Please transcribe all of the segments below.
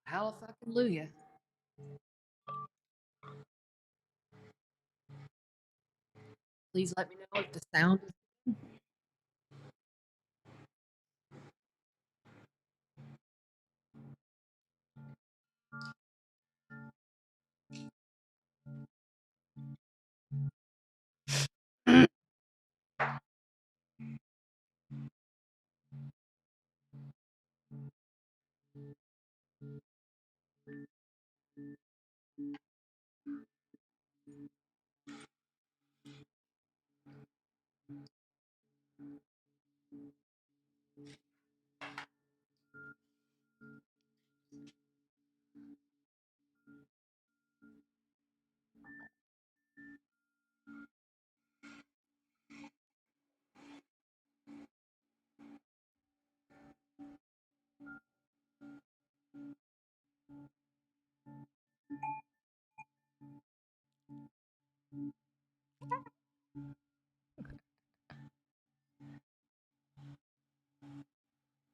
Hallelujah. Please let me know if the sound is.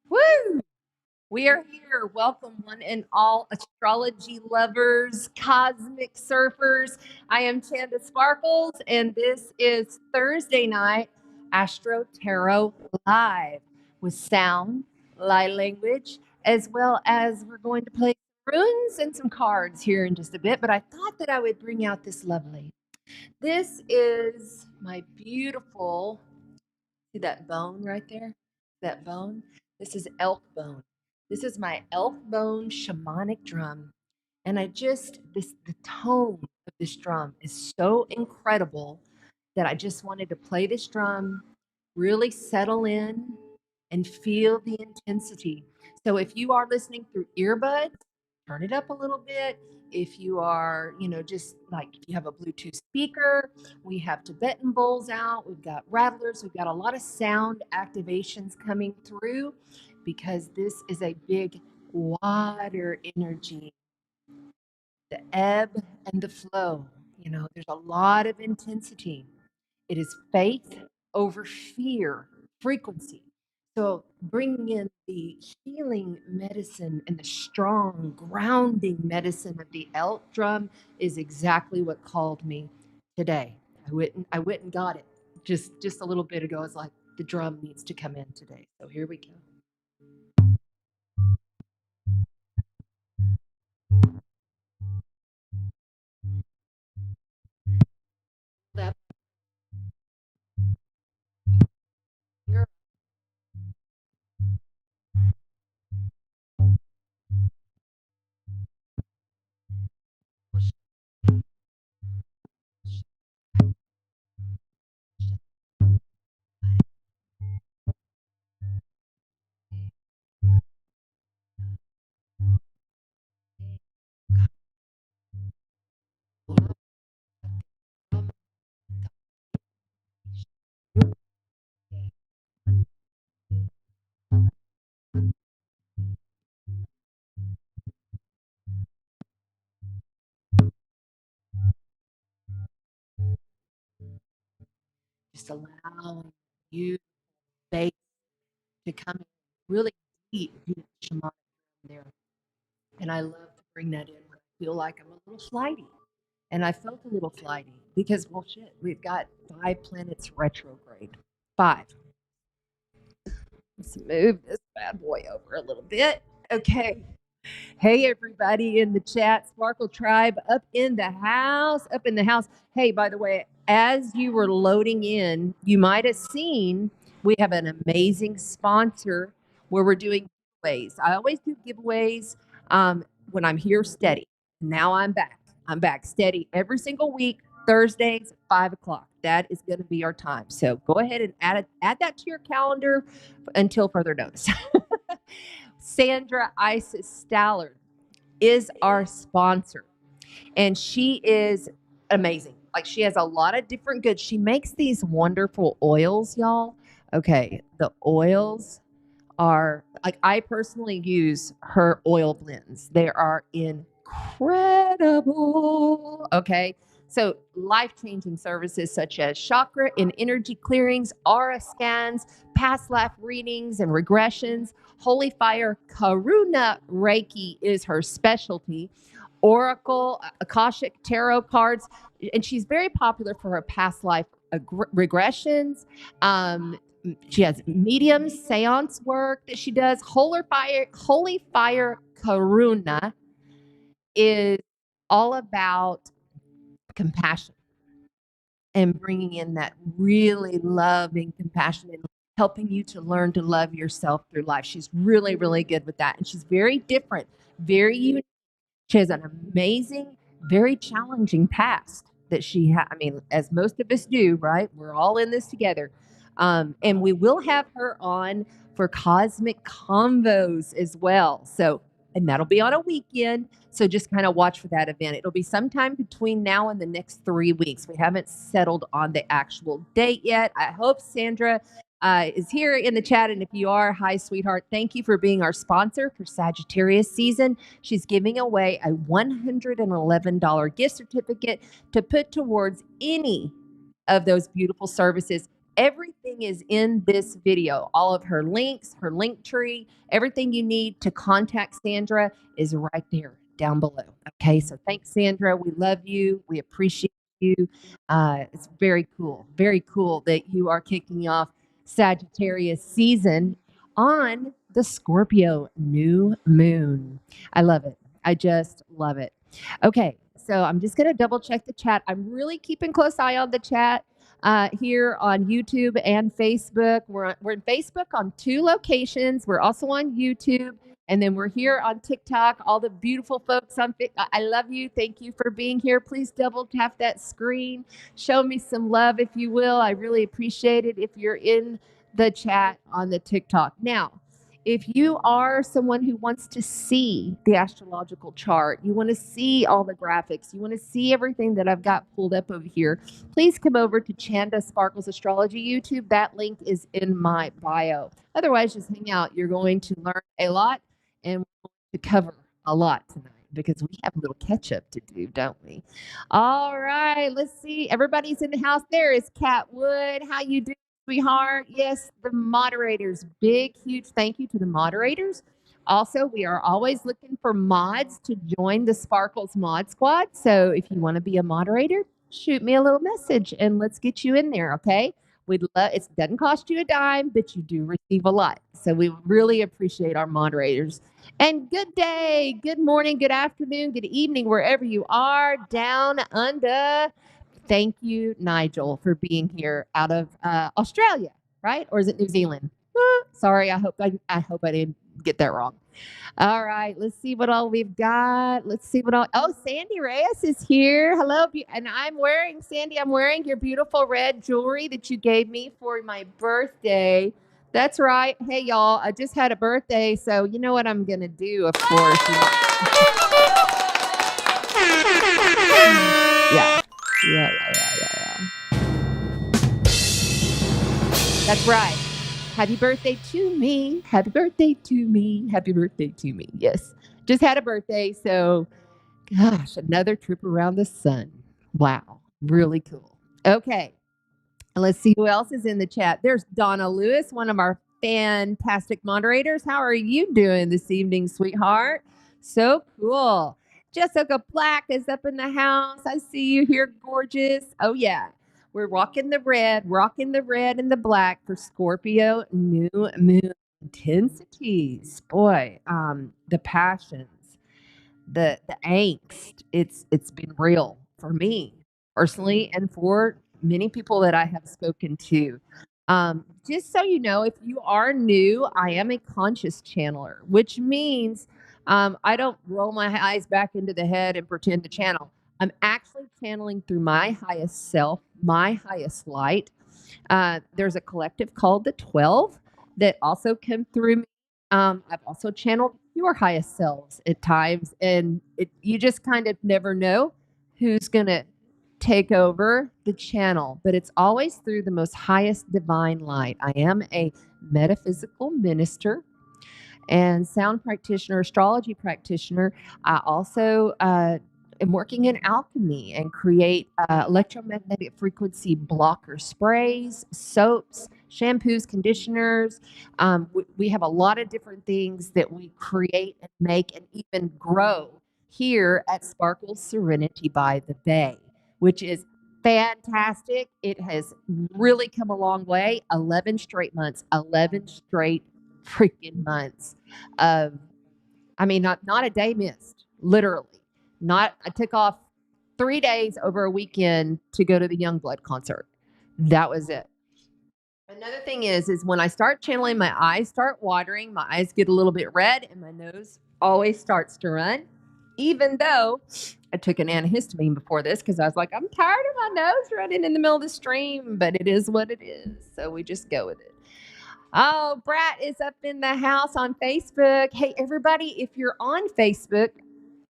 Woo! We are here. Welcome, one and all astrology lovers, cosmic surfers. I am Chanda Sparkles, and this is Thursday night Astro Tarot Live with sound, light language, as well as we're going to play runes and some cards here in just a bit. But I thought that I would bring out this lovely. This is my beautiful. See that bone right there? That bone? This is elk bone. This is my elk bone shamanic drum. And the tone of this drum is so incredible that I just wanted to play this drum, really settle in and feel the intensity. So if you are listening through earbuds, turn it up a little bit. If you are, just like if you have a Bluetooth speaker, we have Tibetan bowls out, we've got rattlers, we've got a lot of sound activations coming through because this is a big water energy, the ebb and the flow. There's a lot of intensity. It is faith over fear frequency. So bringing in the healing medicine and the strong grounding medicine of the elk drum is exactly what called me today. I went and got it just a little bit ago. It's like the drum needs to come in today. So here we go. That finger. Just allowing you space to come in really deep shamanic there. And I love to bring that in when I feel like I'm a little flighty. And I felt a little flighty because, well, shit, we've got 5 planets retrograde. 5. Let's move this bad boy over a little bit. Okay. Hey, everybody in the chat, Sparkle Tribe up in the house, up in the house. Hey, by the way, as you were loading in, you might have seen we have an amazing sponsor where we're doing giveaways. I always do giveaways when I'm here steady. Now I'm back. I'm back steady every single week, Thursdays, 5 o'clock. That is going to be our time. So go ahead and add that to your calendar until further notice. Sandra Isis is our sponsor, and she is amazing. Like, she has a lot of different goods. She makes these wonderful oils, y'all. Okay, the oils are like, I personally use her oil blends. They are incredible. Okay, So life-changing services such as chakra and energy clearings, aura scans, past life readings and regressions. Holy fire Karuna Reiki is her specialty. Oracle, Akashic tarot cards, and she's very popular for her past life regressions. She has mediums, seance work that she does. Holy fire Karuna is all about compassion and bringing in that really loving compassion and helping you to learn to love yourself through life. She's really, really good with that. And she's very different, very unique. She has an amazing, very challenging past that I mean, as most of us do, right? We're all in this together. And we will have her on for cosmic convos as well. So, and that'll be on a weekend. So just kind of watch for that event. It'll be sometime between now and the next 3 weeks. We haven't settled on the actual date yet. I hope Sandra is here in the chat. And if you are, hi, sweetheart. Thank you for being our sponsor for Sagittarius season. She's giving away a $111 gift certificate to put towards any of those beautiful services. Everything is in this video. All of her links, her link tree, everything you need to contact Sandra is right there down below. Okay, so thanks, Sandra. We love you. We appreciate you. It's very cool that you are kicking off Sagittarius season on the Scorpio new moon. I love it. I just love it. Okay, so I'm just going to double check the chat. I'm really keeping close eye on the chat here on YouTube and Facebook. We're in Facebook on 2 locations. We're also on YouTube. And then we're here on TikTok. All the beautiful folks on I love you. Thank you for being here. Please double tap that screen. Show me some love, if you will. I really appreciate it if you're in the chat on the TikTok. Now, if you are someone who wants to see the astrological chart, you want to see all the graphics, you want to see everything that I've got pulled up over here, please come over to Chanda Sparkles Astrology YouTube. That link is in my bio. Otherwise, just hang out. You're going to learn a lot, and we're going to cover a lot tonight because we have a little catch up to do, don't we? All right, let's see. Everybody's in the house. There is Kat Wood. How you doing, sweetheart? Yes, the moderators. Big, huge thank you to the moderators. Also, we are always looking for mods to join the Sparkles Mod Squad. So if you want to be a moderator, shoot me a little message and let's get you in there, okay? We'd love, it doesn't cost you a dime, but you do receive a lot. So we really appreciate our moderators. And good day, good morning, good afternoon, good evening, wherever you are down under. Thank you, Nigel, for being here out of Australia, right? Or is it New Zealand? Sorry, I hope I didn't get that wrong. All right, let's see what all we've got. Let's see what all. Oh, Sandy Reyes is here. Hello, and I'm wearing, Sandy, I'm wearing your beautiful red jewelry that you gave me for my birthday. That's right. Hey, y'all, I just had a birthday, so you know what I'm gonna do, of course. Yeah. That's right. Happy birthday to me. Happy birthday to me. Happy birthday to me. Yes. Just had a birthday. So, gosh, another trip around the sun. Wow. Really cool. Okay. Let's see who else is in the chat. There's Donna Lewis, one of our fantastic moderators. How are you doing this evening, sweetheart? So cool. Jessica Black is up in the house. I see you here, gorgeous. Oh, yeah. We're rocking the red and the black for Scorpio new moon intensities. Boy, the passions, the angst, it's been real for me personally and for many people that I have spoken to. Just so you know, if you are new, I am a conscious channeler, which means I don't roll my eyes back into the head and pretend to channel. I'm actually channeling through my highest self, my highest light. There's a collective called the 12 that also come through me. I've also channeled your highest selves at times, and you just kind of never know who's going to take over the channel, but it's always through the most highest divine light. I am a metaphysical minister and sound practitioner, astrology practitioner. I also am working in alchemy and create electromagnetic frequency blocker sprays, soaps, shampoos, conditioners. We have a lot of different things that we create and make and even grow here at Sparkles Serenity by the Bay, which is fantastic. It has really come a long way. 11 straight months, 11 straight freaking months of, I mean, not a day missed, literally. Not, I took off 3 days over a weekend to go to the Youngblood concert. That was it. Another thing is when I start channeling, my eyes start watering, my eyes get a little bit red, and my nose always starts to run. Even though I took an antihistamine before this because I was like, I'm tired of my nose running in the middle of the stream, but it is what it is. So we just go with it. Oh, Brat is up in the house on Facebook. Hey, everybody, if you're on Facebook,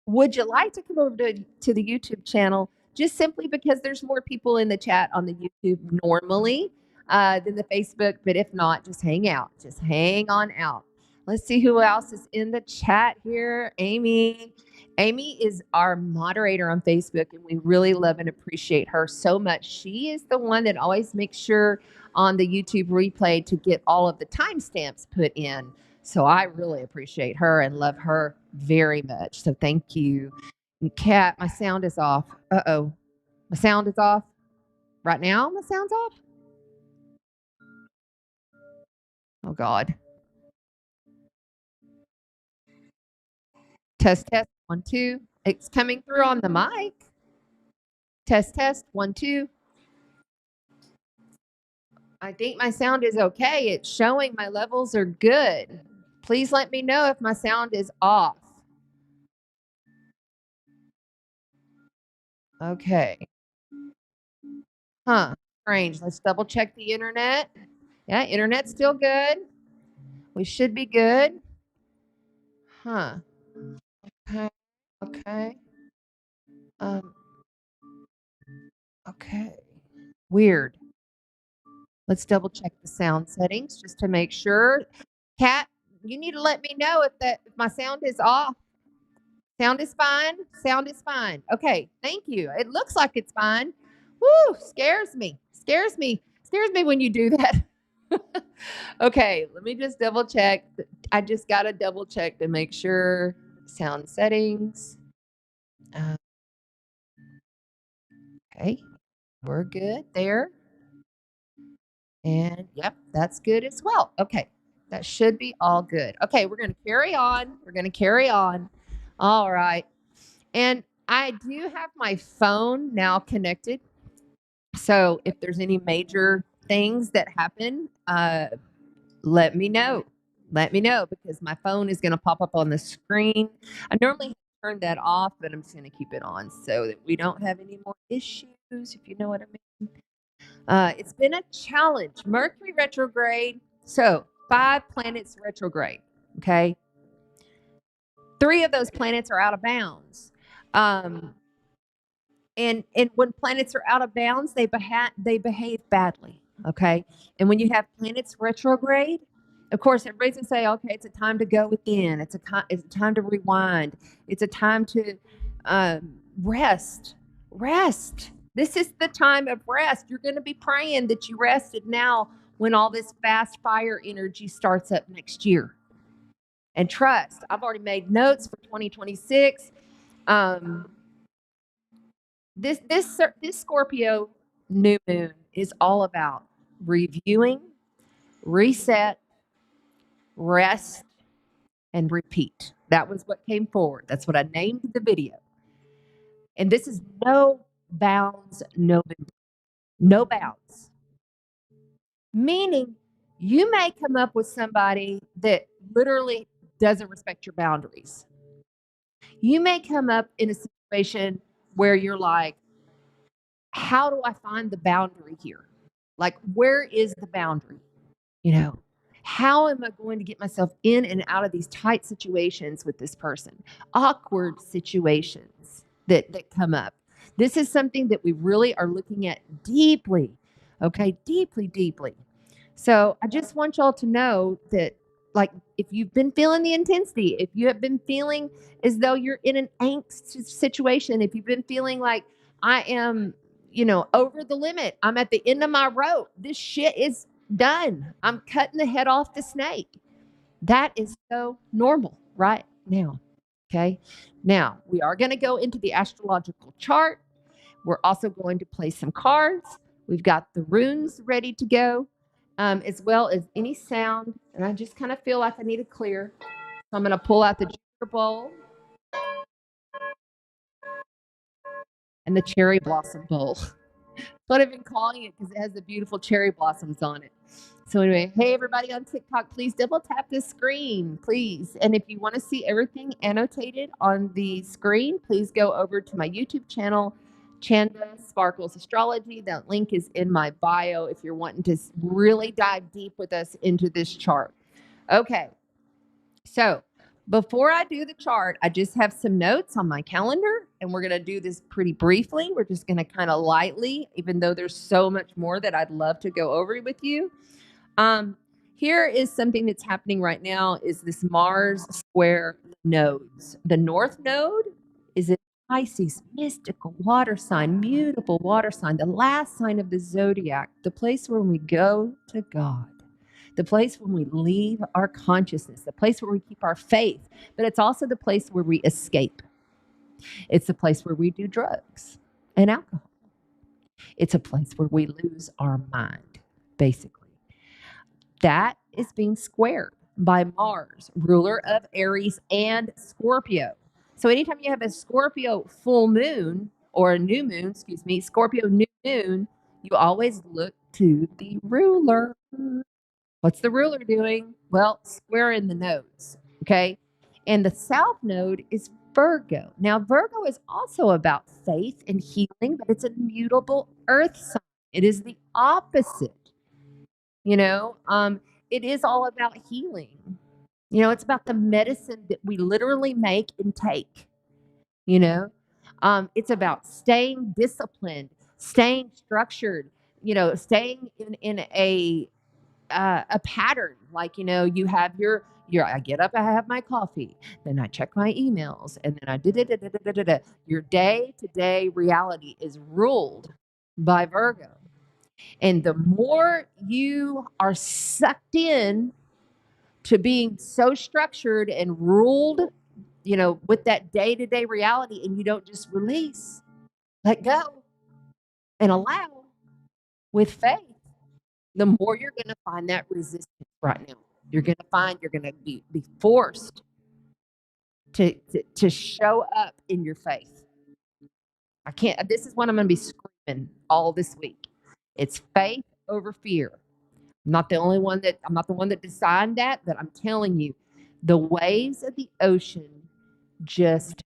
would you like to come over to the YouTube channel? Just simply because there's more people in the chat on the YouTube normally than the Facebook. But if not, just hang out. Just hang on out. Let's see who else is in the chat here. Amy. Amy is our moderator on Facebook, and we really love and appreciate her so much. She is the one that always makes sure on the YouTube replay to get all of the timestamps put in. So I really appreciate her and love her very much. So thank you. And Kat, my sound is off. Uh-oh. My sound is off. Right now, my sound's off. Oh, God. Test, 1, 2. It's coming through on the mic. Test, 1, 2. I think my sound is okay. It's showing my levels are good. Please let me know if my sound is off. Okay. Huh. Strange. Let's double check the internet. Yeah, internet's still good. We should be good. Huh. Okay. Okay. Okay. Weird. Let's double check the sound settings just to make sure. Kat, you need to let me know if my sound is off. Sound is fine. Sound is fine. Okay. Thank you. It looks like it's fine. Woo, scares me. Scares me when you do that. Okay, let me just double check. I just got to double check to make sure. Sound settings. Okay, we're good there. And yep, that's good as well. Okay, that should be all good. Okay, we're going to carry on. We're going to carry on. All right. And I do have my phone now connected. So if there's any major things that happen, let me know. Let me know because my phone is going to pop up on the screen. I normally turn that off, but I'm just going to keep it on so that we don't have any more issues, if you know what I mean. It's been a challenge. Mercury retrograde. So 5 planets retrograde. Okay. 3 of those planets are out of bounds. And when planets are out of bounds, they behave badly. Okay. And when you have planets retrograde, of course, everybody's gonna say, okay, it's a time to go within. It's a time to rewind. It's a time to rest. Rest. This is the time of rest. You're going to be praying that you rested now when all this fast fire energy starts up next year. And trust. I've already made notes for 2026. This Scorpio new moon is all about reviewing, reset, rest, and repeat. That was what came forward. That's what I named the video. And this is no bounds, no bounds. Meaning you may come up with somebody that literally doesn't respect your boundaries. You may come up in a situation where you're like, how do I find the boundary here? Like, where is the boundary? You know, how am I going to get myself in and out of these tight situations with this person? Awkward situations that come up. This is something that we really are looking at deeply. Okay, deeply. So I just want y'all to know that like if you've been feeling the intensity, if you have been feeling as though you're in an angst situation, if you've been feeling like I am, over the limit, I'm at the end of my rope, this shit is done. I'm cutting the head off the snake. That is so normal right now. Okay. Now we are going to go into the astrological chart. We're also going to play some cards. We've got the runes ready to go, as well as any sound. And I just kind of feel like I need to clear. So I'm going to pull out the Jupiter bowl and the cherry blossom bowl. That's what I've been calling it because it has the beautiful cherry blossoms on it. So anyway, hey everybody on TikTok, please double tap the screen, please. And if you want to see everything annotated on the screen, please go over to my YouTube channel, Chanda Sparkles Astrology. That link is in my bio if you're wanting to really dive deep with us into this chart. Okay, so before I do the chart, I just have some notes on my calendar, and we're going to do this pretty briefly. We're just going to kind of lightly, even though there's so much more that I'd love to go over with you. Here is something that's happening right now is this Mars square nodes. The north node is in Pisces, mystical water sign, mutable water sign, the last sign of the zodiac, the place where we go to God, the place when we leave our consciousness, the place where we keep our faith, but it's also the place where we escape. It's the place where we do drugs and alcohol. It's a place where we lose our mind, basically. That is being squared by Mars, ruler of Aries and Scorpio. So anytime you have a Scorpio full moon or a new moon, excuse me, Scorpio new moon, you always look to the ruler. What's the ruler doing? Well, squaring the nodes, okay? And the south node is Virgo. Now, Virgo is also about faith and healing, but it's a mutable earth sign. It is the opposite. It is all about healing. It's about the medicine that we literally make and take. It's about staying disciplined, staying structured, staying in a pattern. Like, you have your I get up, I have my coffee, then I check my emails, and then I da. Your day-to-day reality is ruled by Virgo. And the more you are sucked in to being so structured and ruled, with that day-to-day reality, and you don't just release, let go, and allow with faith, the more you're going to find that resistance right now. You're going to find you're going to be forced to show up in your faith. This is what I'm going to be screaming all this week. It's faith over fear. I'm not the one that designed that, but I'm telling you, the waves of the ocean just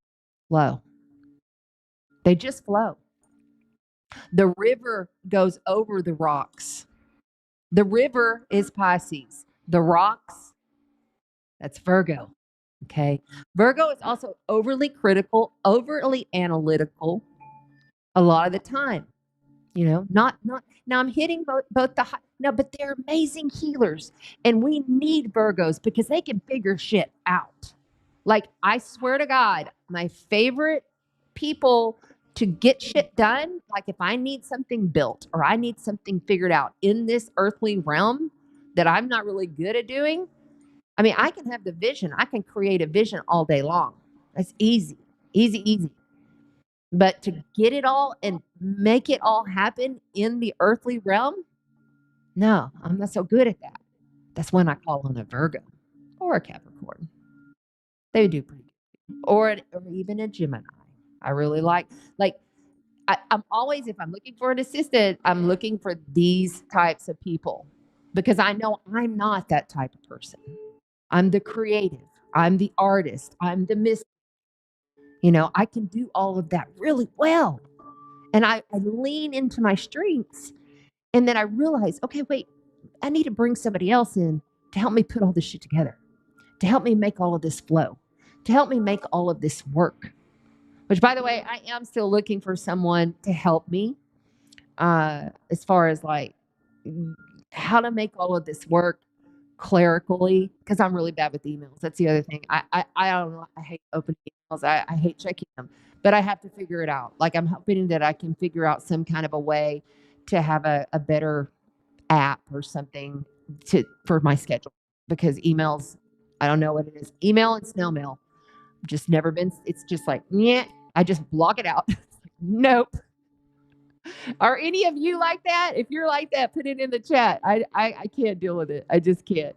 flow. They just flow. The river goes over the rocks. The river is Pisces. The rocks, that's Virgo. Okay. Virgo is also overly critical, overly analytical a lot of the time. Not now I'm hitting both the high, no, but they're amazing healers, and we need Virgos because they can figure shit out. Like, I swear to God, my favorite people to get shit done, like if I need something built or I need something figured out in this earthly realm that I'm not really good at doing, I mean, I can have the vision. I can create a vision all day long. That's easy. But to get it all and make it all happen in the earthly realm, no, I'm not so good at that. That's when I call on a Virgo or a Capricorn. They do pretty good. Or even a Gemini. I really like I'm always, if I'm looking for an assistant, I'm looking for these types of people because I know I'm not that type of person. I'm the creative. I'm the artist. I'm the mystic. I can do all of that really well. And I lean into my strengths. And then I realize, okay, wait, I need to bring somebody else in to help me put all this shit together, to help me make all of this flow, to help me make all of this work. Which, by the way, I am still looking for someone to help me as far as like how to make all of this work clerically, because I'm really bad with emails. That's the other thing. I don't know. I hate opening emails. I hate checking them, but I have to figure it out. Like I'm hoping that I can figure out some kind of a way to have a better app or something for my schedule, because emails, I don't know what it is. Email and snail mail, just never been. It's just like, yeah, I just block it out. Nope. Are any of you like that? If you're like that, put it in the chat. I can't deal with it. I just can't.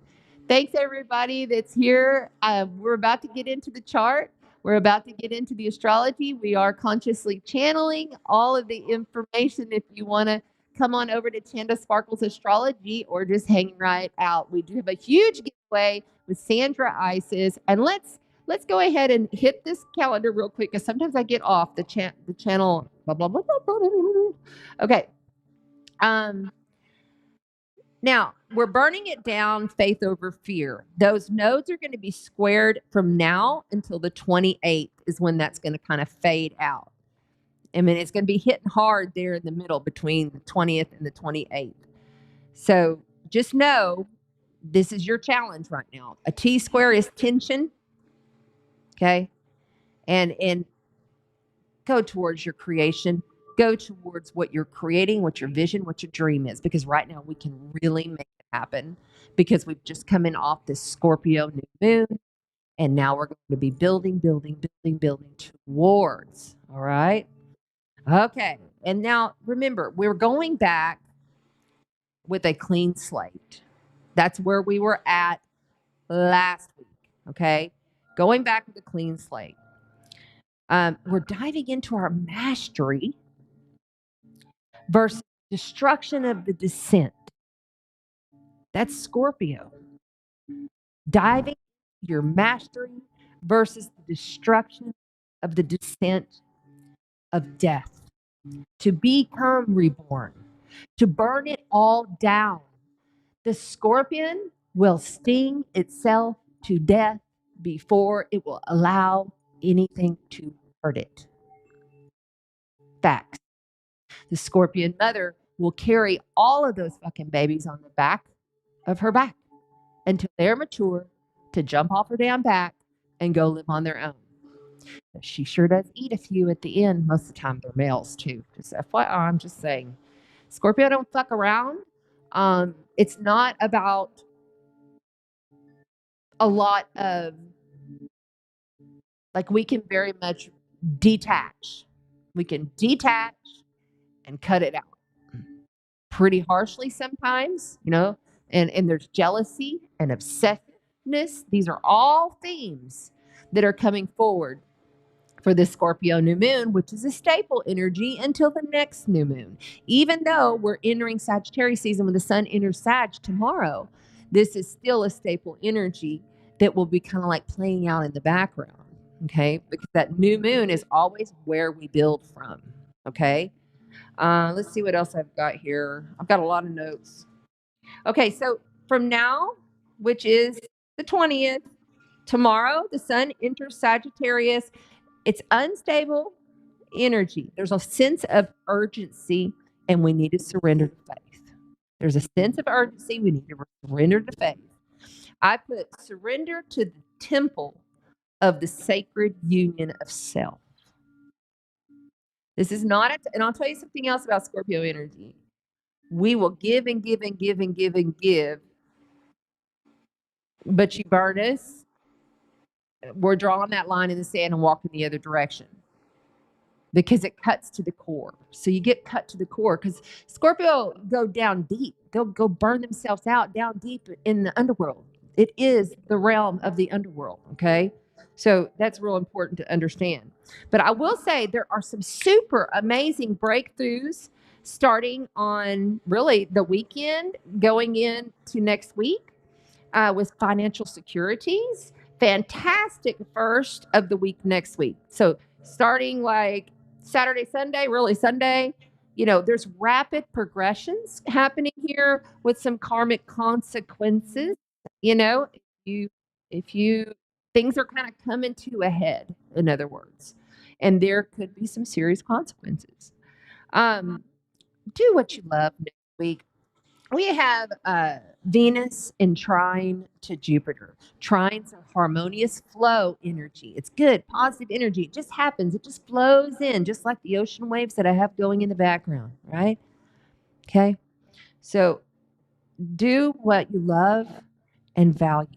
Thanks everybody that's here. We're about to get into the chart. We're about to get into the astrology. We are consciously channeling all of the information. If you want to come on over to Chanda Sparkles Astrology or just hang right out, we do have a huge giveaway with Sandra Isis. And let's go ahead and hit this calendar real quick, because sometimes I get off the channel. Blah, blah, blah, blah, blah, blah, blah. Okay. Now we're burning it down, faith over fear. Those nodes are going to be squared from now until the 28th is when that's going to kind of fade out. I mean, it's going to be hitting hard there in the middle between the 20th and the 28th. So just know this is your challenge right now. A T square is tension. Okay. And go towards your creation. Go towards what you're creating, what your vision, what your dream is, because right now we can really make it happen, because we've just come in off this Scorpio new moon, and now we're going to be building towards. All right. Okay. And now remember, we're going back with a clean slate. That's where we were at last week. Okay. Going back with a clean slate. We're diving into our mastery versus destruction of the descent. That's Scorpio. Diving into your mastery versus the destruction of the descent of death. To become reborn, to burn it all down. The scorpion will sting itself to death before it will allow anything to hurt it. Facts. The scorpion mother will carry all of those fucking babies on the back of her back until they're mature to jump off her damn back and go live on their own. But she sure does eat a few at the end. Most of the time they're males too. Just FYI, I'm just saying. Scorpio don't fuck around. It's not about a lot of, like, we can very much detach. We can detach and cut it out pretty harshly sometimes, you know, and there's jealousy and obsessiveness. These are all themes that are coming forward for this Scorpio new moon, which is a staple energy until the next new moon. Even though we're entering Sagittarius season when the sun enters Sag tomorrow, this is still a staple energy that will be kind of like playing out in the background. Okay. Because that new moon is always where we build from. Okay. Let's see what else I've got here. I've got a lot of notes. Okay. So from now, which is the 20th, tomorrow, the sun enters Sagittarius. It's unstable energy. There's a sense of urgency, and we need to surrender to faith. There's a sense of urgency. We need to surrender to faith. I put surrender to the temple of the sacred union of self. This is not, and I'll tell you something else about Scorpio energy. We will give and give and give and give and give, but you burn us, we're drawing that line in the sand and walking the other direction, because it cuts to the core. So you get cut to the core, because Scorpio go down deep. They'll go burn themselves out down deep in the underworld. It is the realm of the underworld. Okay. So that's real important to understand. But I will say there are some super amazing breakthroughs starting on really the weekend going into next week with financial securities. Fantastic first of the week next week. So starting like Saturday, Sunday, really Sunday, you know, there's rapid progressions happening here with some karmic consequences. You know, if you things are kind of coming to a head, in other words, and there could be some serious consequences. Do what you love next week. We have Venus in trine to Jupiter. Trines are harmonious flow energy. It's good, positive energy. It just happens. It just flows in, just like the ocean waves that I have going in the background, right? Okay. So do what you love and value.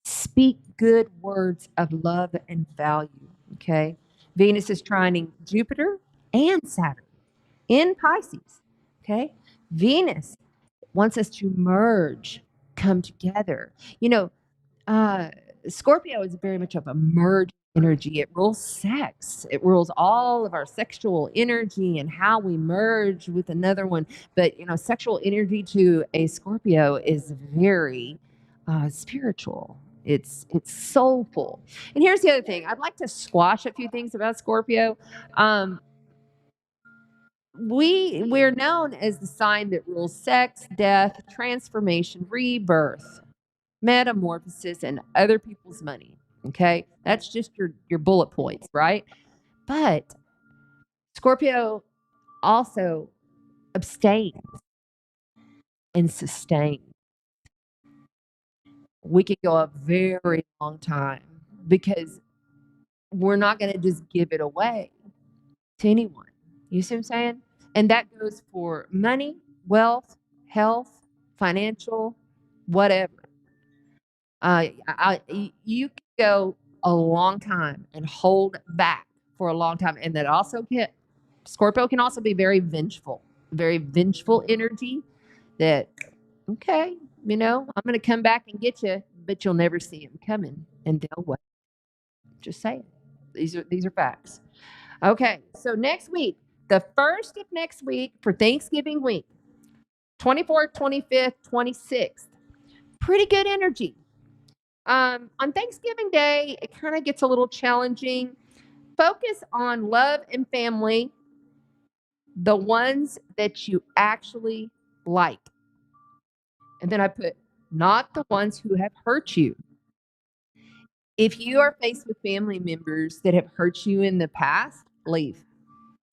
Speak good words of love and value. Okay. Venus is trining Jupiter and Saturn in Pisces. Okay. Venus wants us to merge, come together. You know, uh, Scorpio is very much of a merge energy. It rules sex. It rules all of our sexual energy and how we merge with another one. But sexual energy to a Scorpio is very spiritual. It's soulful. And here's the other thing. I'd like to squash a few things about Scorpio. Um, we're known as the sign that rules sex, death, transformation, rebirth, metamorphosis, and other people's money. Okay, that's just your bullet points, right? But Scorpio also abstains and sustains. We could go a very long time because we're not going to just give it away to anyone. You see what I'm saying? And that goes for money, wealth, health, financial, whatever. You can go a long time and hold back for a long time, and that also Scorpio can also be very vengeful energy. That okay, I'm going to come back and get you, but you'll never see him coming, and they'll wait. Just saying, these are facts. Okay, so next week, the first of next week for Thanksgiving week, 24th, 25th, 26th, pretty good energy. On Thanksgiving Day, it kind of gets a little challenging. Focus on love and family, the ones that you actually like. And then I put, not the ones who have hurt you. If you are faced with family members that have hurt you in the past, leave.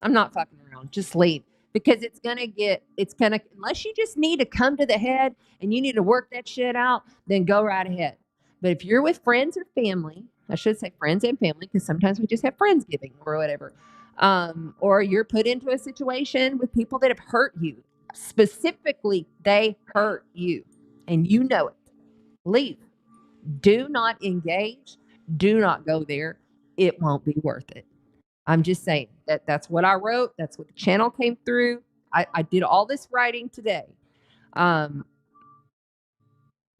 I'm not fucking around. Just leave. Because unless you just need to come to the head and you need to work that shit out, then go right ahead. But if you're with friends or family, I should say friends and family, because sometimes we just have Friendsgiving or whatever, or you're put into a situation with people that have hurt you, specifically, they hurt you, and you know it, leave. Do not engage. Do not go there. It won't be worth it. I'm just saying that's what I wrote. That's what the channel came through. I did all this writing today.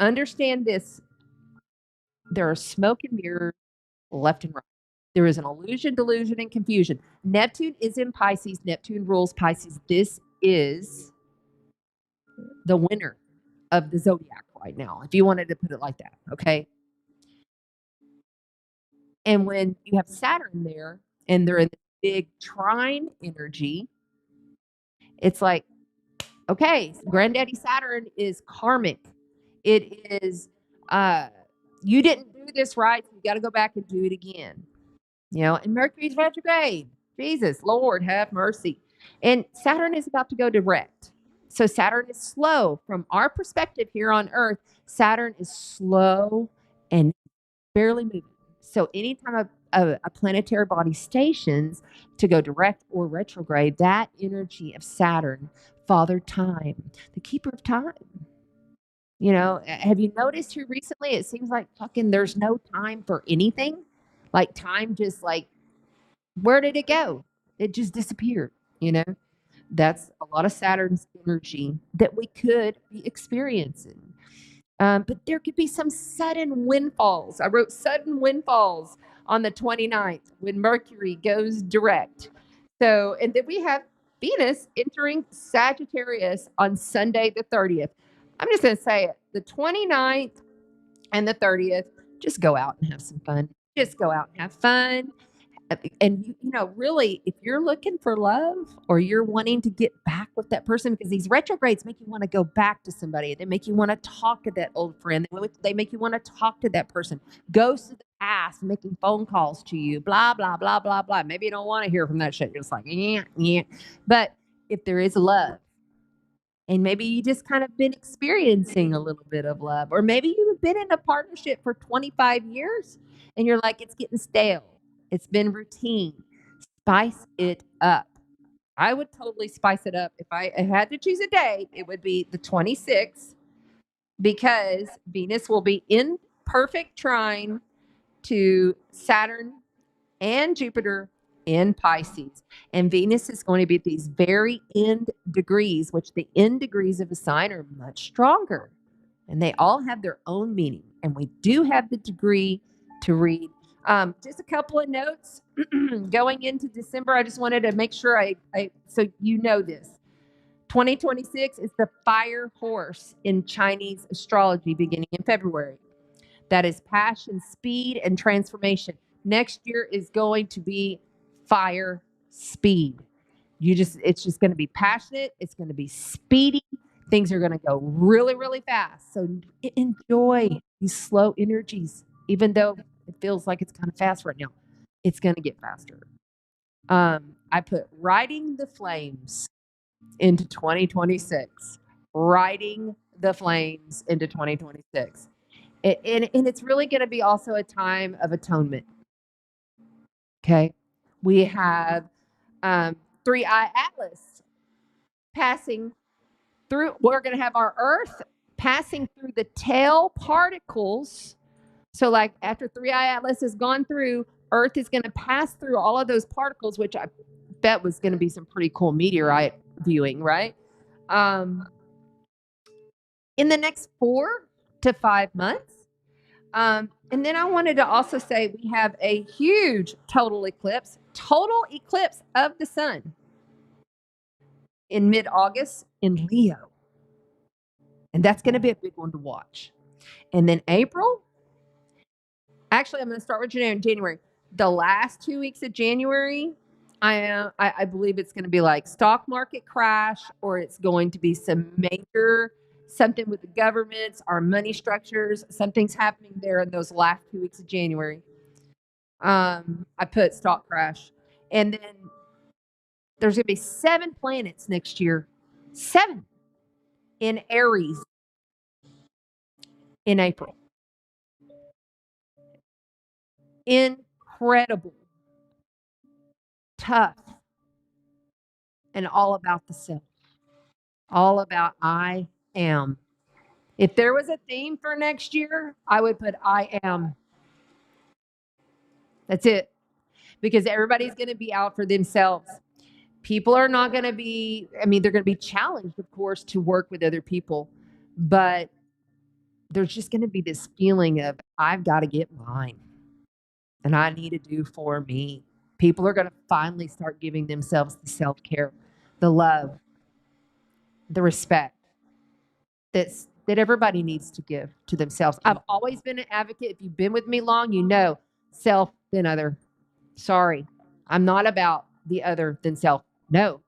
Understand this. There are smoke and mirrors left and right. There is an illusion, delusion, and confusion. Neptune is in Pisces. Neptune rules Pisces. This is the winner of the zodiac right now, if you wanted to put it like that. Okay. And when you have Saturn there and they're in the big trine energy, it's like, okay, Granddaddy Saturn is karmic. It is, you didn't do this right, so you got to go back and do it again. And Mercury's retrograde. Jesus, Lord, have mercy. And Saturn is about to go direct. So Saturn is slow. From our perspective here on Earth, Saturn is slow and barely moving. So anytime a planetary body stations to go direct or retrograde, that energy of Saturn, Father Time, the keeper of time. Have you noticed here recently? It seems like fucking there's no time for anything. Like time just like, where did it go? It just disappeared. That's a lot of Saturn's energy that we could be experiencing. But there could be some sudden windfalls. I wrote sudden windfalls on the 29th when Mercury goes direct. So, and then we have Venus entering Sagittarius on Sunday the 30th. I'm just going to say it. The 29th and the 30th, just go out and have some fun. Just go out and have fun. And really, if you're looking for love or you're wanting to get back with that person, because these retrogrades make you want to go back to somebody, they make you want to talk to that old friend, they make you want to talk to that person, ghosts of the past making phone calls to you, blah blah blah blah blah. Maybe you don't want to hear from that shit. You're just like, yeah. But if there is love, And maybe you just kind of been experiencing a little bit of love, or maybe you've been in a partnership for 25 years and you're like, it's getting stale. It's been routine. Spice it up. I would totally spice it up. If I had to choose a day, it would be the 26th, because Venus will be in perfect trine to Saturn and Jupiter in Pisces. And Venus is going to be at these very end degrees, which the end degrees of a sign are much stronger. And they all have their own meaning. And we do have the degree to read. Just a couple of notes going into December. I just wanted to make sure so you know this. 2026 is the fire horse in Chinese astrology beginning in February. That is passion, speed, and transformation. Next year is going to be fire, speed. It's just going to be passionate. It's going to be speedy. Things are going to go really, really fast. So enjoy these slow energies, even though it feels like it's kind of fast right now. It's going to get faster. I put riding the flames into 2026. Riding the flames into 2026. And it's really going to be also a time of atonement. Okay. We have Three-Eye Atlas passing through. We're going to have our Earth passing through the tail particles. So, like after Three-Eye Atlas has gone through, Earth is going to pass through all of those particles, which I bet was going to be some pretty cool meteorite viewing, right? In the next 4 to 5 months. And then I wanted to also say we have a huge total eclipse of the sun in mid-August in Leo. And that's going to be a big one to watch. And then April, actually, I'm going to start with January. The last 2 weeks of January, I believe it's going to be like stock market crash, or it's going to be some major something with the governments, our money structures. Something's happening there in those last 2 weeks of January. I put stock crash. And then there's going to be 7 planets next year. 7 in Aries in April. Incredible. Tough. And all about the self. All about I am. If there was a theme for next year, I would put I am. That's it. Because everybody's going to be out for themselves. People are not going to be, they're going to be challenged, of course, to work with other people. But there's just going to be this feeling of, I've got to get mine. And I need to do for me. People are going to finally start giving themselves the self-care, the love, the respect that everybody needs to give to themselves. I've always been an advocate. If you've been with me long, you know, self then other. Sorry, I'm not about the other than self. No,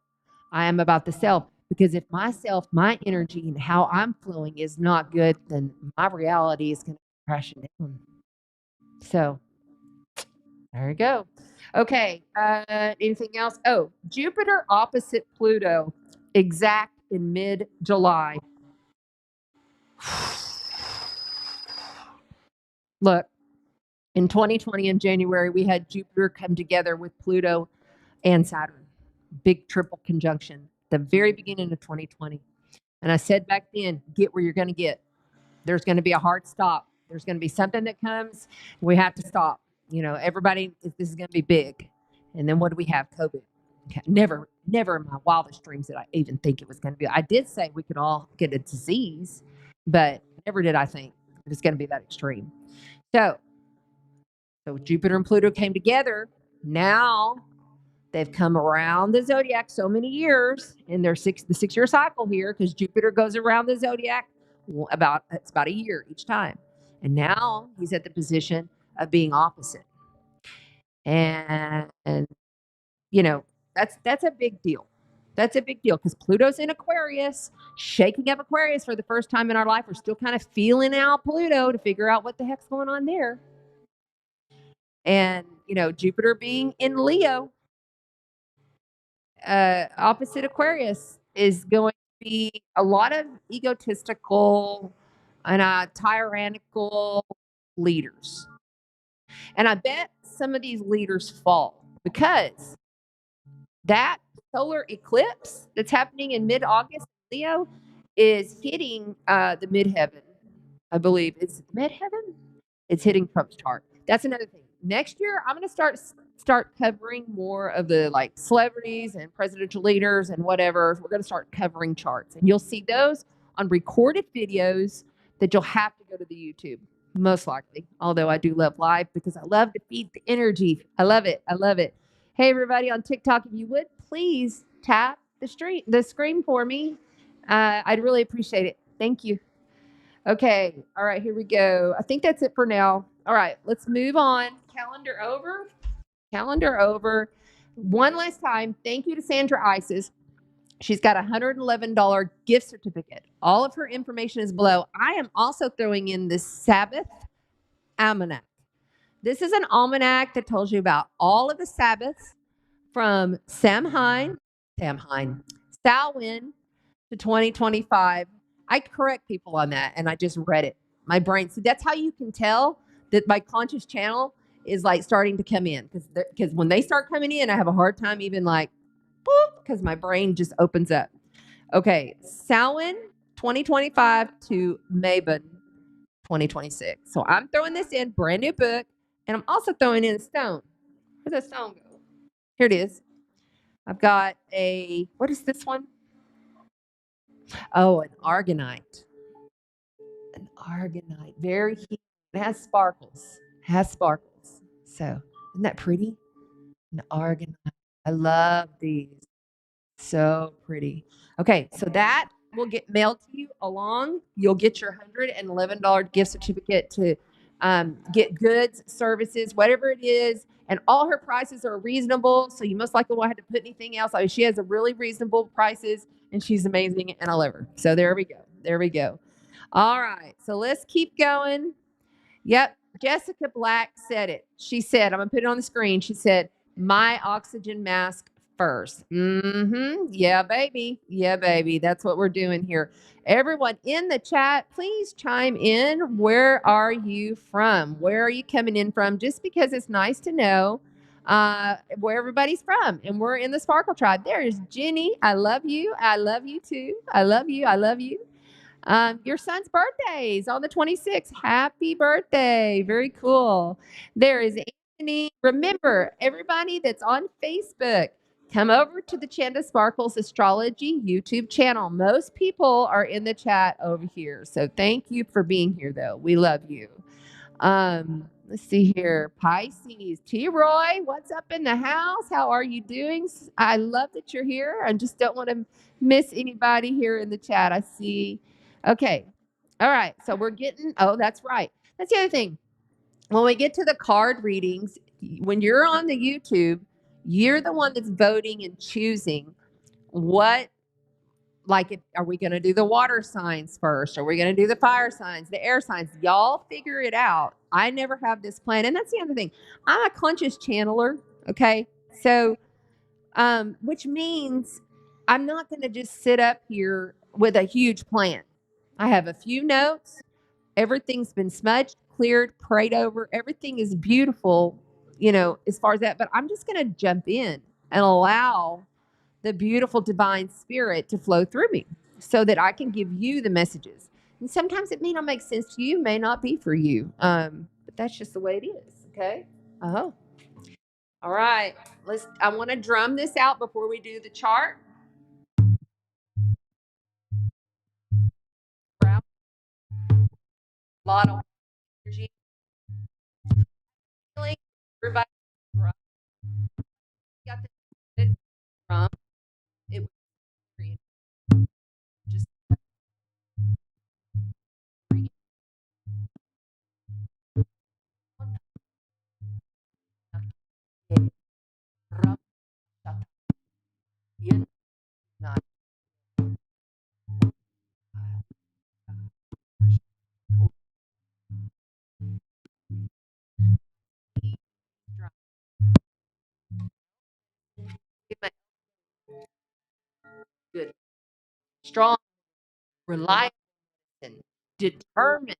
I am about the self, because if myself, my energy, and how I'm flowing is not good, then my reality is going to crash down. So there you go. Okay. Anything else? Oh, Jupiter opposite Pluto, exact in mid-July. Look, in 2020 in January, we had Jupiter come together with Pluto and Saturn. Big triple conjunction, the very beginning of 2020. And I said back then, get where you're going to get. There's going to be a hard stop. There's going to be something that comes. We have to stop. You know, everybody, this is going to be big. And then what do we have? COVID. Okay. Never in my wildest dreams did I even think it was going to be. I did say we could all get a disease, but never did I think it was going to be that extreme. So Jupiter and Pluto came together. Now they've come around the zodiac so many years in the 6-year cycle here, because Jupiter goes around the zodiac it's about a year each time. And now he's at the position of being opposite. And you know, that's a big deal. That's a big deal, because Pluto's in Aquarius, shaking up Aquarius for the first time in our life. We're still kind of feeling out Pluto to figure out what the heck's going on there. And, you know, Jupiter being in Leo, opposite Aquarius, is going be a lot of egotistical and tyrannical leaders. And I bet some of these leaders fall because that solar eclipse that's happening in mid-August, Leo, is hitting the midheaven. I believe it's midheaven. It's hitting Trump's chart. That's another thing. Next year, I'm going to start covering more of the like celebrities and presidential leaders and whatever. We're going to start covering charts, and you'll see those on recorded videos that you'll have to go to the YouTube, most likely. Although I do love live because I love to feed the energy. I love it. I love it. Hey, everybody on TikTok, if you would please tap the screen for me. I'd really appreciate it. Thank you. Okay. All right. Here we go. I think that's it for now. All right. Let's move on. Calendar over. Calendar over. One last time. Thank you to Sandra Isis. She's got a $111 gift certificate. All of her information is below. I am also throwing in this Sabbath almanac. This is an almanac that tells you about all of the Sabbaths from Samhain Samhain to 2025. I correct people on that, and I just read it. My brain. See, that's how you can tell that my conscious channel is like starting to come in because when they start coming in, I have a hard time even like, boop, because my brain just opens up. Okay, Samhain 2025 to Mabon 2026. So I'm throwing this in, brand new book, and I'm also throwing in a stone. Where'd that stone go? Here it is. I've got what is this one? Oh, an argonite. An argonite. Very healing. It has sparkles. So, isn't that pretty? An argonite. I love these. So pretty. Okay, so that will get mailed to you along. You'll get your $111 gift certificate to get goods, services, whatever it is. And all her prices are reasonable. So you most likely won't have to put anything else. I mean, she has a really reasonable prices and she's amazing and I love her. So there we go. There we go. All right. So let's keep going. Yep. Jessica Black said it. She said, I'm going to put it on the screen. She said, my oxygen mask first. Yeah, baby. Yeah, baby. That's what we're doing here. Everyone in the chat, please chime in. Where are you from? Where are you coming in from? Just because it's nice to know where everybody's from. And we're in the Sparkle Tribe. There's Jenny. I love you. I love you too. I love you. I love you. Your son's birthday is on the 26th. Happy birthday. Very cool. There is Anthony. Remember, everybody that's on Facebook, come over to the Chanda Sparkles Astrology YouTube channel. Most people are in the chat over here. So thank you for being here, though. We love you. Let's see here. Pisces. T. Roy, what's up in the house? How are you doing? I love that you're here. I just don't want to miss anybody here in the chat. I see. Okay. All right. So we're getting, oh, that's right. That's the other thing. When we get to the card readings, when you're on the YouTube, you're the one that's voting and choosing what, like, are we going to do the water signs first? Are we going to do the fire signs, the air signs? Y'all figure it out. I never have this plan. And that's the other thing. I'm a conscious channeler. Okay. So, which means I'm not going to just sit up here with a huge plan. I have a few notes. Everything's been smudged, cleared, prayed over. Everything is beautiful, as far as that. But I'm just going to jump in and allow the beautiful divine spirit to flow through me so that I can give you the messages. And sometimes it may not make sense to you, may not be for you. But that's just the way it is. Okay. Oh. All right. I want to drum this out before we do the chart. A lot of energy. Everybody drum. Got the good drum. It was just good. strong, reliable, and determined.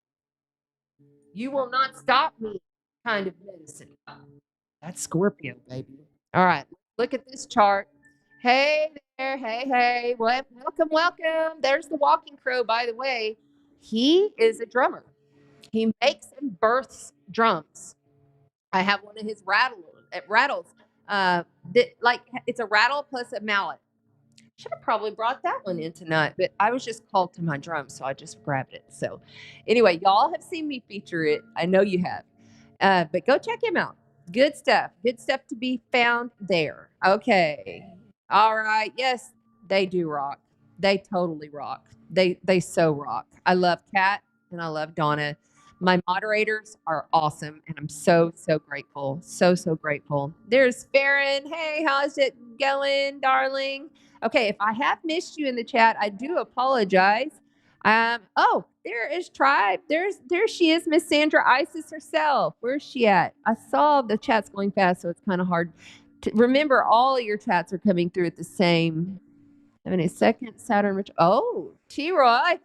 You will not stop me kind of medicine. That's Scorpio, baby. All right, look at this chart. Hey there, hey. Welcome, welcome. There's the walking crow, by the way. He is a drummer. He makes and births drums. I have one of his rattles. Like it's a rattle plus a mallet. Should have probably brought that one in tonight, but I was just called to my drum, so I just grabbed it. So, anyway, y'all have seen me feature it. I know you have. But go check him out. Good stuff. Good stuff to be found there. Okay. All right. Yes, they do rock. They totally rock. They so rock. I love Kat and I love Donna. My moderators are awesome, and I'm so grateful. So grateful. There's Farron. Hey, how's it going, darling? Okay, if I have missed you in the chat, I do apologize. Oh, there is Tribe. There she is, Miss Sandra Isis herself. Where's she at? I saw the chats going fast, so it's kind of hard to remember. All your chats are coming through at the same. Having a second Saturn. Oh, T-Roy.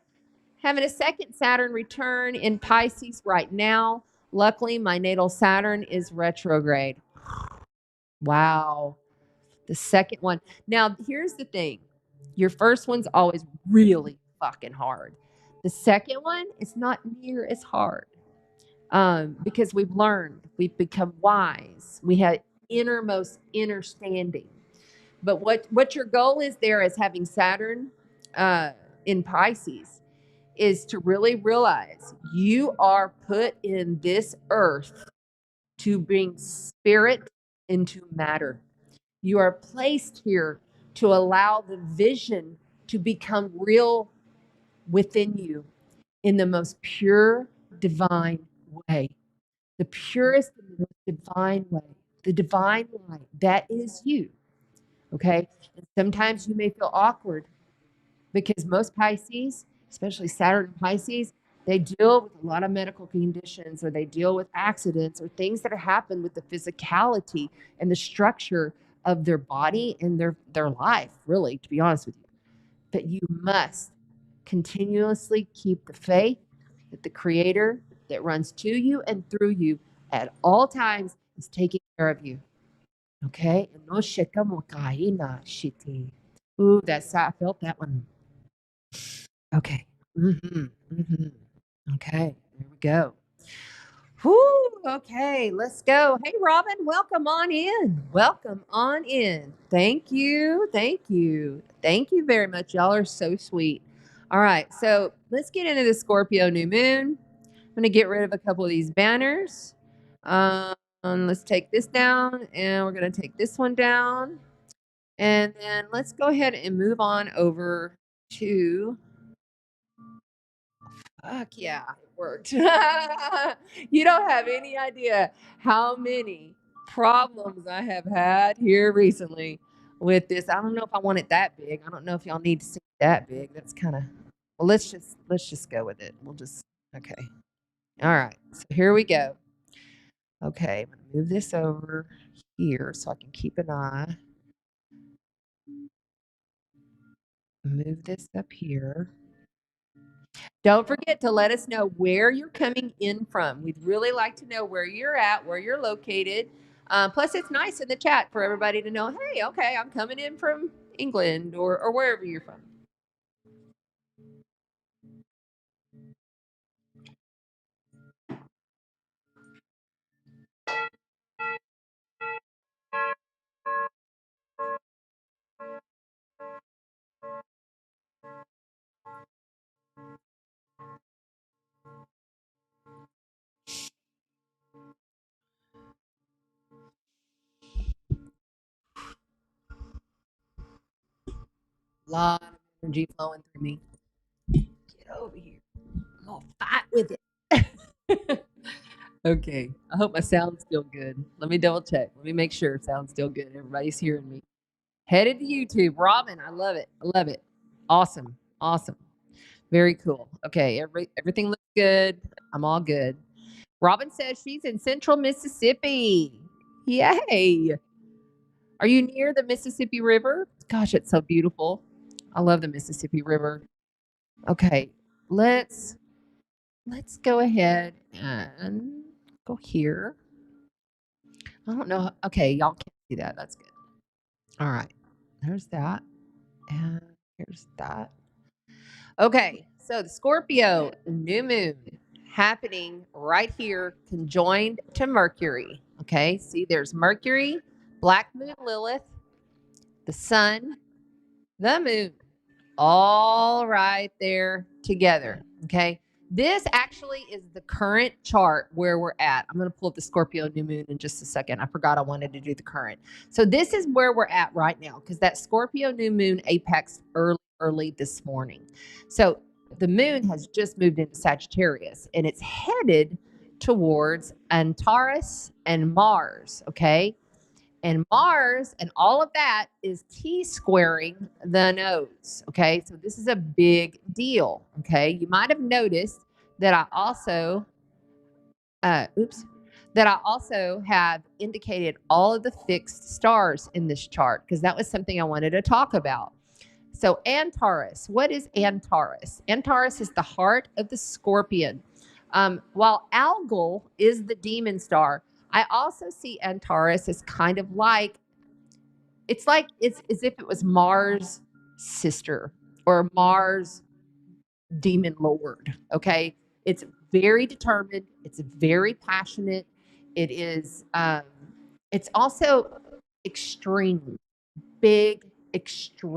Having a second Saturn return in Pisces right now. Luckily, my natal Saturn is retrograde. Wow. The second one. Now, here's the thing. Your first one's always really fucking hard. The second one is not near as hard because we've learned, we've become wise. We have innermost understanding. But what your goal is there as having Saturn in Pisces is to really realize you are put in this earth to bring spirit into matter. You are placed here to allow the vision to become real within you in the most pure, divine way. The purest and the most divine way. The divine light. That is you. Okay? And sometimes you may feel awkward because most Pisces, especially Saturn and Pisces, they deal with a lot of medical conditions, or they deal with accidents or things that happen with the physicality and the structure of their body and their life, really, to be honest with you. But you must continuously keep the faith that the Creator that runs to you and through you at all times is taking care of you. Okay? Ooh, I felt that one. Okay. Okay, there we go. Whoo, okay, let's go. Hey, Robin, welcome on in. Welcome on in. Thank you. Thank you. Thank you very much. Y'all are so sweet. All right, so let's get into the Scorpio new moon. I'm going to get rid of a couple of these banners. Let's take this down, and we're going to take this one down. And then let's go ahead and move on over to... Fuck yeah, it worked. You don't have any idea how many problems I have had here recently with this. I don't know if I want it that big. I don't know if y'all need to see it that big. That's kind of, well, let's just go with it. We'll just, okay. All right, so here we go. Okay, I'm gonna move this over here so I can keep an eye. Move this up here. Don't forget to let us know where you're coming in from. We'd really like to know where you're at, where you're located. Plus, it's nice in the chat for everybody to know, hey, okay, I'm coming in from England or wherever you're from. A lot of energy flowing through me. Get over here. I'm going to fight with it. Okay. I hope my sound's still good. Let me double check. Let me make sure it sounds still good. Everybody's hearing me. Headed to YouTube. Robin, I love it. I love it. Awesome. Awesome. Very cool. Okay. Everything looks good. I'm all good. Robin says she's in central Mississippi. Yay. Are you near the Mississippi River? Gosh, it's so beautiful. I love the Mississippi River. Okay, let's go ahead and go here. I don't know. Okay, y'all can't see that. That's good. All right. There's that. And here's that. Okay, so the Scorpio new moon happening right here, conjoined to Mercury. Okay, see, there's Mercury, Black Moon Lilith, the Sun, the Moon, all right there together. Okay, this actually is the current chart where we're at. I'm going to pull up the Scorpio new moon in just a second. I forgot I wanted to do the current. So this is where we're at right now because that Scorpio new moon apex early this morning. So the moon has just moved into Sagittarius and it's headed towards Antares and Mars. Okay. And Mars and all of that is T-squaring the nodes. Okay. So this is a big deal. Okay. You might have noticed that I also, that I also have indicated all of the fixed stars in this chart because that was something I wanted to talk about. So Antares, what is Antares? Antares is the heart of the scorpion. While Algol is the demon star, I also see Antares as kind of like, it's as if it was Mars' sister or Mars' demon lord. Okay. It's very determined. It's very passionate. It is, it's also extreme, big, extreme.